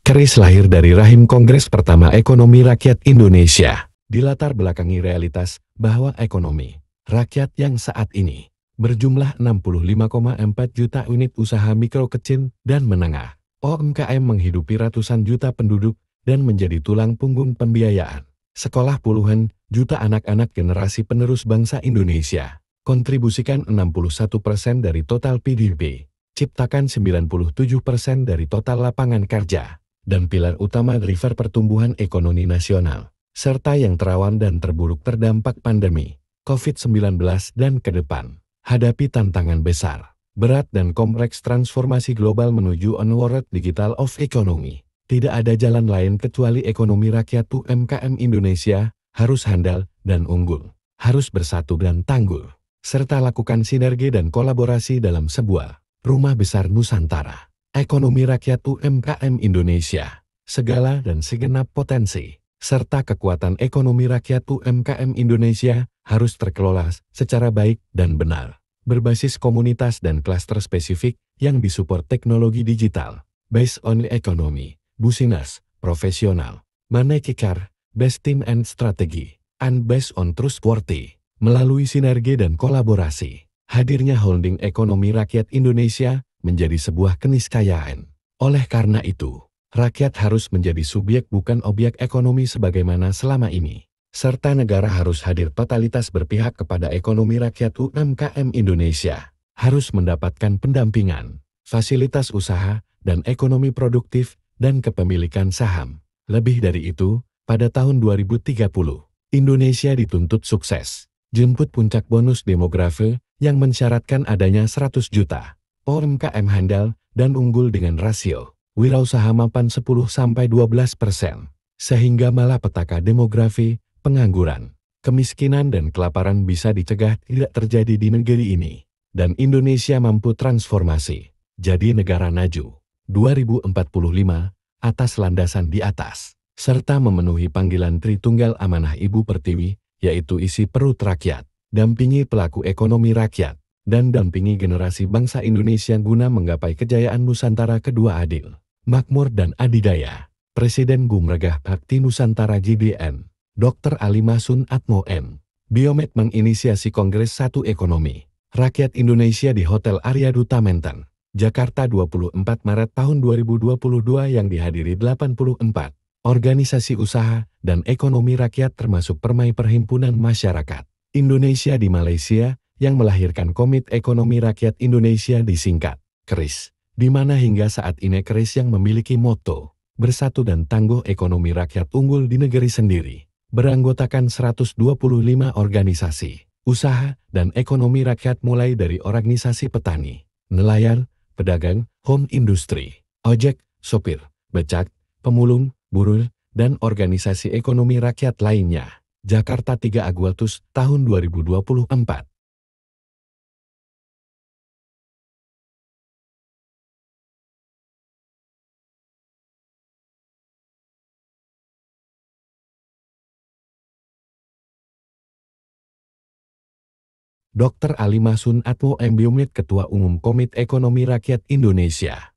Keris lahir dari rahim Kongres Pertama Ekonomi Rakyat Indonesia. Dilatar belakangi realitas bahwa ekonomi rakyat yang saat ini berjumlah 65,4 juta unit usaha mikro kecil dan menengah (UMKM) menghidupi ratusan juta penduduk dan menjadi tulang punggung pembiayaan sekolah puluhan juta anak-anak generasi penerus bangsa Indonesia, kontribusikan 61% dari total PDB, ciptakan 97% dari total lapangan kerja, dan pilar utama driver pertumbuhan ekonomi nasional, serta yang terawan dan terburuk terdampak pandemi COVID-19 dan ke depan, hadapi tantangan besar, berat dan kompleks transformasi global menuju onward digital of economy. Tidak ada jalan lain kecuali ekonomi rakyat UMKM Indonesia harus handal dan unggul, harus bersatu dan tanggul, serta lakukan sinergi dan kolaborasi dalam sebuah rumah besar Nusantara. Ekonomi rakyat UMKM Indonesia, segala dan segenap potensi, serta kekuatan ekonomi rakyat UMKM Indonesia harus terkelola secara baik dan benar, berbasis komunitas dan klaster spesifik yang disupport teknologi digital, based on economy, business, profesional, managerial, based team and strategy, and based on trustworthy, melalui sinergi dan kolaborasi. Hadirnya holding ekonomi rakyat Indonesia menjadi sebuah keniscayaan. Oleh karena itu, rakyat harus menjadi subjek bukan objek ekonomi sebagaimana selama ini, serta negara harus hadir totalitas berpihak kepada ekonomi rakyat UMKM Indonesia, harus mendapatkan pendampingan, fasilitas usaha, dan ekonomi produktif, dan kepemilikan saham. Lebih dari itu, pada tahun 2030, Indonesia dituntut sukses, jemput puncak bonus demografi yang mensyaratkan adanya 100 juta UMKM handal dan unggul dengan rasio wirausaha mapan 10-12%, sehingga malapetaka demografi, pengangguran, kemiskinan dan kelaparan bisa dicegah tidak terjadi di negeri ini, dan Indonesia mampu transformasi jadi negara maju 2045 atas landasan di atas, serta memenuhi panggilan Tritunggal Amanah Ibu Pertiwi, yaitu isi perut rakyat, dampingi pelaku ekonomi rakyat, dan dampingi generasi bangsa Indonesia guna menggapai kejayaan Nusantara kedua adil, makmur dan adidaya. Presiden Gumregah Bakti Nusantara GDN, Dr. Ali Masun Atmo M. Biomed menginisiasi Kongres 1 Ekonomi Rakyat Indonesia di Hotel Arya Duta Menteng, Jakarta 24 Maret tahun 2022 yang dihadiri 84 organisasi usaha dan ekonomi rakyat termasuk Permai Perhimpunan Masyarakat Indonesia di Malaysia, yang melahirkan Komite Ekonomi Rakyat Indonesia disingkat KERIS, di mana hingga saat ini KERIS yang memiliki moto bersatu dan tangguh ekonomi rakyat unggul di negeri sendiri, beranggotakan 125 organisasi, usaha, dan ekonomi rakyat mulai dari organisasi petani, nelayan, pedagang, home industry, ojek, sopir, becak, pemulung, buruh, dan organisasi ekonomi rakyat lainnya. Jakarta 3 Agustus tahun 2024. Dr. Ali Masun Atmo M. Biomed, Ketua Umum Komite Ekonomi Rakyat Indonesia.